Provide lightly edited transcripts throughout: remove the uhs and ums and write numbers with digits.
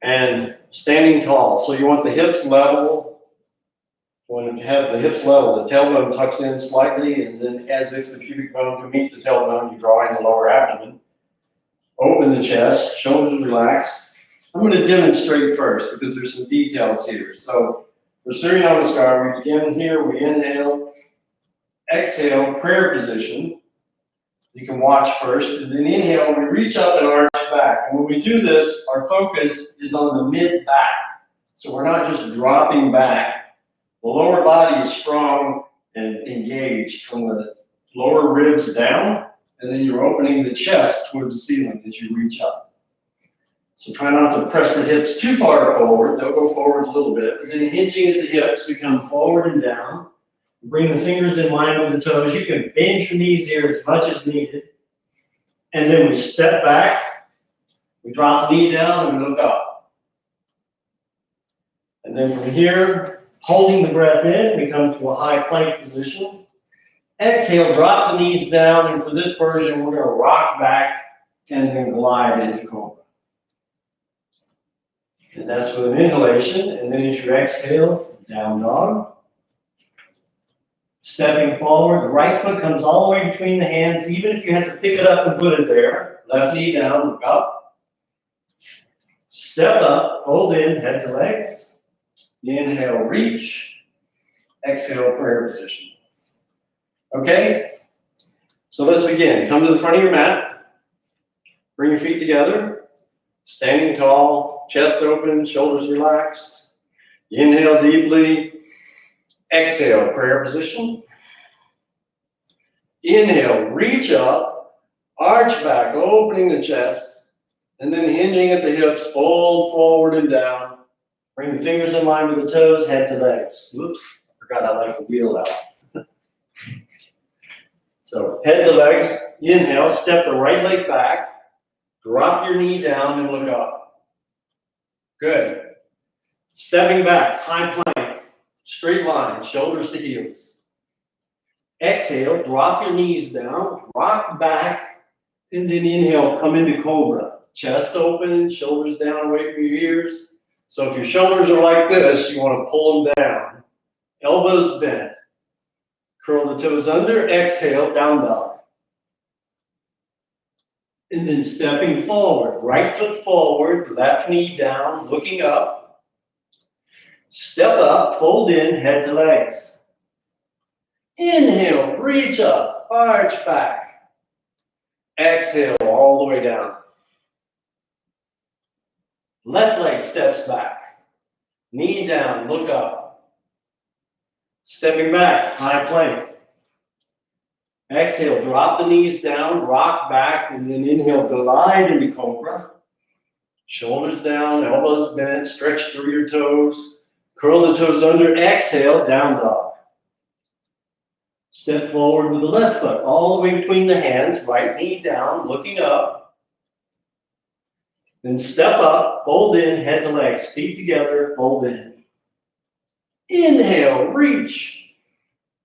And standing tall. So you want the hips level. When you have the hips level, the tailbone tucks in slightly, and then as if the pubic bone can meet the tailbone, you draw in the lower abdomen. Open the chest, shoulders relaxed. I'm going to demonstrate first because there's some details here. So for Surya Namaskar, we begin here, we inhale, exhale, prayer position. You can watch first, and then inhale, we reach up and arch back. And when we do this, our focus is on the mid-back. So we're not just dropping back. The lower body is strong and engaged from the lower ribs down, and then you're opening the chest toward the ceiling as you reach up. So try not to press the hips too far forward. They'll go forward a little bit. And then hinging at the hips, we come forward and down. Bring the fingers in line with the toes. You can bend your knees here as much as needed. And then we step back. We drop the knee down and we look up. And then from here, holding the breath in, we come to a high plank position. Exhale, drop the knees down. And for this version, we're going to rock back and then glide into cobra. And that's with an inhalation. And then as you exhale, down dog. Stepping forward, the right foot comes all the way between the hands, even if you have to pick it up and put it there. Left knee down, look up. Step up, fold in, head to legs. Inhale, reach. Exhale, prayer position. Okay? So let's begin. Come to the front of your mat. Bring your feet together. Standing tall, chest open, shoulders relaxed. Inhale deeply. Exhale, prayer position. Inhale, reach up, arch back, opening the chest, and then hinging at the hips, fold forward and down. Bring the fingers in line with the toes, head to legs. Whoops, forgot I left the wheel out. So head to legs, inhale, step the right leg back, drop your knee down and look up. Good. Stepping back, high plank. Straight line, shoulders to heels. Exhale, drop your knees down, rock back, and then inhale, come into cobra. Chest open, shoulders down away from your ears. So if your shoulders are like this, you want to pull them down. Elbows bent. Curl the toes under, exhale, down dog. And then stepping forward, right foot forward, left knee down, looking up. Step up, fold in, head to legs. Inhale, reach up, arch back. Exhale, all the way down. Left leg steps back. Knee down, look up. Stepping back, high plank. Exhale, drop the knees down, rock back, and then inhale, glide into cobra. Shoulders down, elbows bent, stretch through your toes. Curl the toes under, exhale, down dog. Step forward with the left foot, all the way between the hands, right knee down, looking up. Then step up, fold in, head to legs, feet together, fold in. Inhale, reach.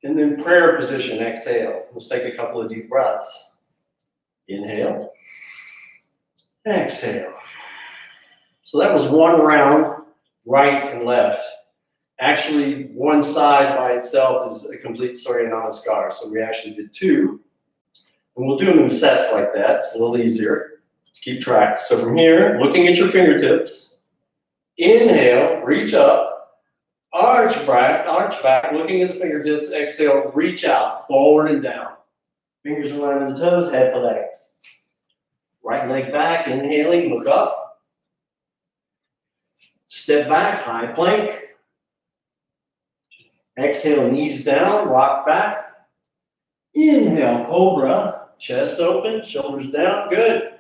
And then prayer position, exhale. Let's take a couple of deep breaths. Inhale, exhale. So that was one round, right and left. Actually, one side by itself is a complete Surya Namaskar. So we actually did two. And we'll do them in sets like that. It's a little easier to keep track. So from here, looking at your fingertips, inhale, reach up, arch back, looking at the fingertips, exhale, reach out, forward and down. Fingers in line with the toes, head to legs. Right leg back, inhaling, look up. Step back, high plank. Exhale, knees down, rock back. Inhale, cobra, chest open, shoulders down, good.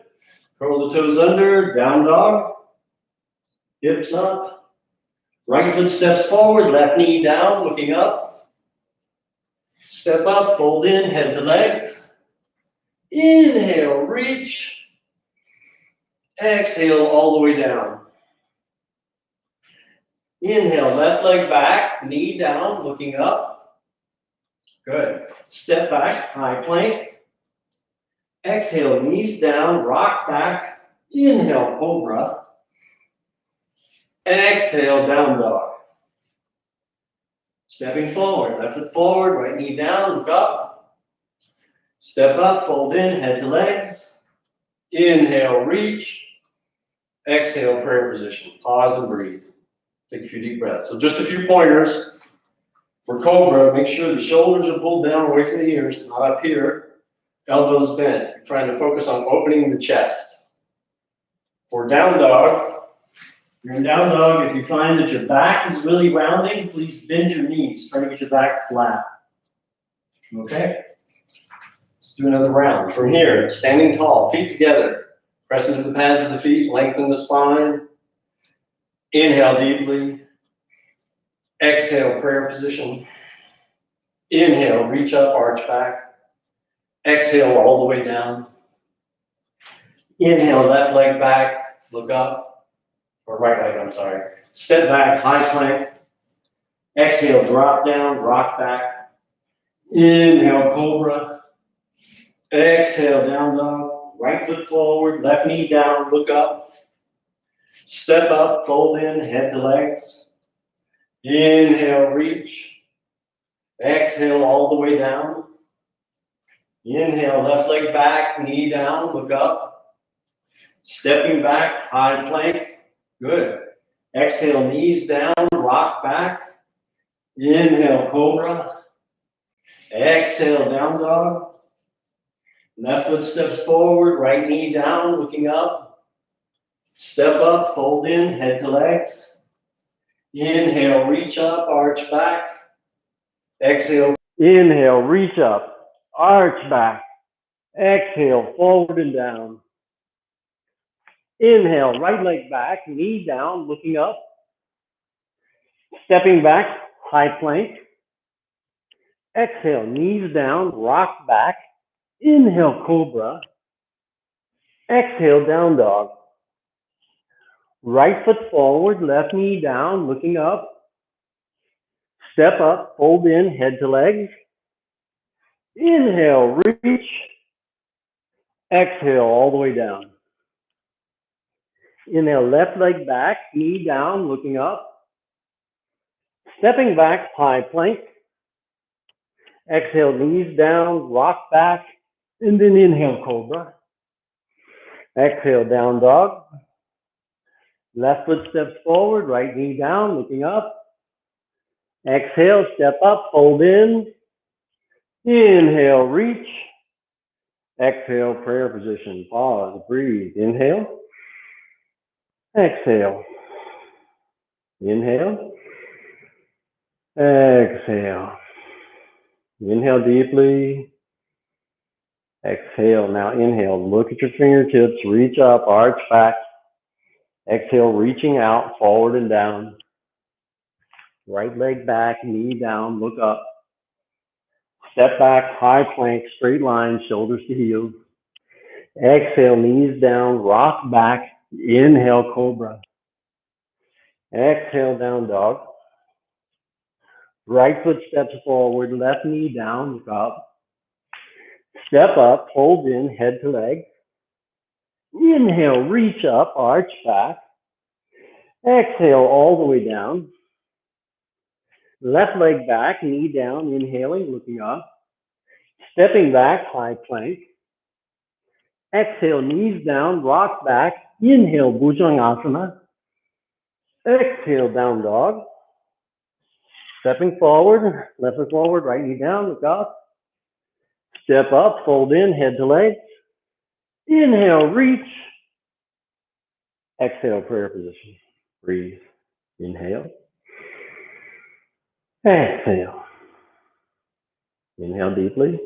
Curl the toes under, down dog. Hips up. Right foot steps forward, left knee down, looking up. Step up, fold in, head to legs. Inhale, reach. Exhale, all the way down. Inhale, left leg back, knee down, looking up. Good. Step back, high plank. Exhale, knees down, rock back. Inhale, cobra. Exhale, down dog. Stepping forward, left foot forward, right knee down, look up. Step up, fold in, head to legs. Inhale, reach. Exhale, prayer position. Pause and breathe. Take a few deep breaths. So just a few pointers. For Cobra, make sure the shoulders are pulled down away from the ears, not up here. Elbows bent. You're trying to focus on opening the chest. For down dog, you're in down dog. If you find that your back is really rounding, please bend your knees. Try to get your back flat. Okay? Let's do another round. From here, standing tall, feet together. Press into the pads of the feet, lengthen the spine. Inhale deeply. Exhale, prayer position. Inhale, reach up, arch back. Exhale, all the way down. Inhale, left leg back, look up. Or right leg, I'm sorry. Step back, high plank. Exhale, drop down, rock back. Inhale, cobra. Exhale, down dog. Right foot forward, left knee down, look up. Step up, fold in, head to legs. Inhale, reach. Exhale, all the way down. Inhale, left leg back, knee down, look up. Stepping back, high plank. Good. Exhale, knees down, rock back. Inhale, cobra. Exhale, down dog. Left foot steps forward, right knee down, looking up. Step up, fold in, head to legs. Inhale, reach up, arch back. Exhale. Inhale, reach up, arch back. Exhale, forward and down. Inhale, right leg back, knee down, looking up. Stepping back, high plank. Exhale, knees down, rock back. Inhale, cobra. Exhale, down dog. Right foot forward, left knee down, looking up. Step up, fold in, head to legs. Inhale, reach. Exhale, all the way down. Inhale, left leg back, knee down, looking up. Stepping back, high plank. Exhale, knees down, rock back, and then inhale, cobra. Exhale, down dog. Left foot steps forward, right knee down, looking up. Exhale, step up, fold in. Inhale, reach. Exhale, prayer position. Pause, breathe. Inhale. Exhale. Inhale. Exhale. Inhale deeply. Exhale. Now inhale. Look at your fingertips. Reach up, arch back. Exhale, reaching out, forward and down. Right leg back, knee down, look up. Step back, high plank, straight line, shoulders to heels. Exhale, knees down, rock back. Inhale, cobra. Exhale, down dog. Right foot steps forward, left knee down, look up. Step up, hold in, head to leg. Inhale, reach up, arch back. Exhale, all the way down. Left leg back, knee down, inhaling, looking up. Stepping back, high plank. Exhale, knees down, rock back. Inhale, Bhujangasana. Exhale, down dog. Stepping forward, left foot forward, right knee down, look up. Step up, fold in, head to leg. Inhale, reach. Exhale, prayer position. Breathe. Inhale. Exhale. Inhale deeply.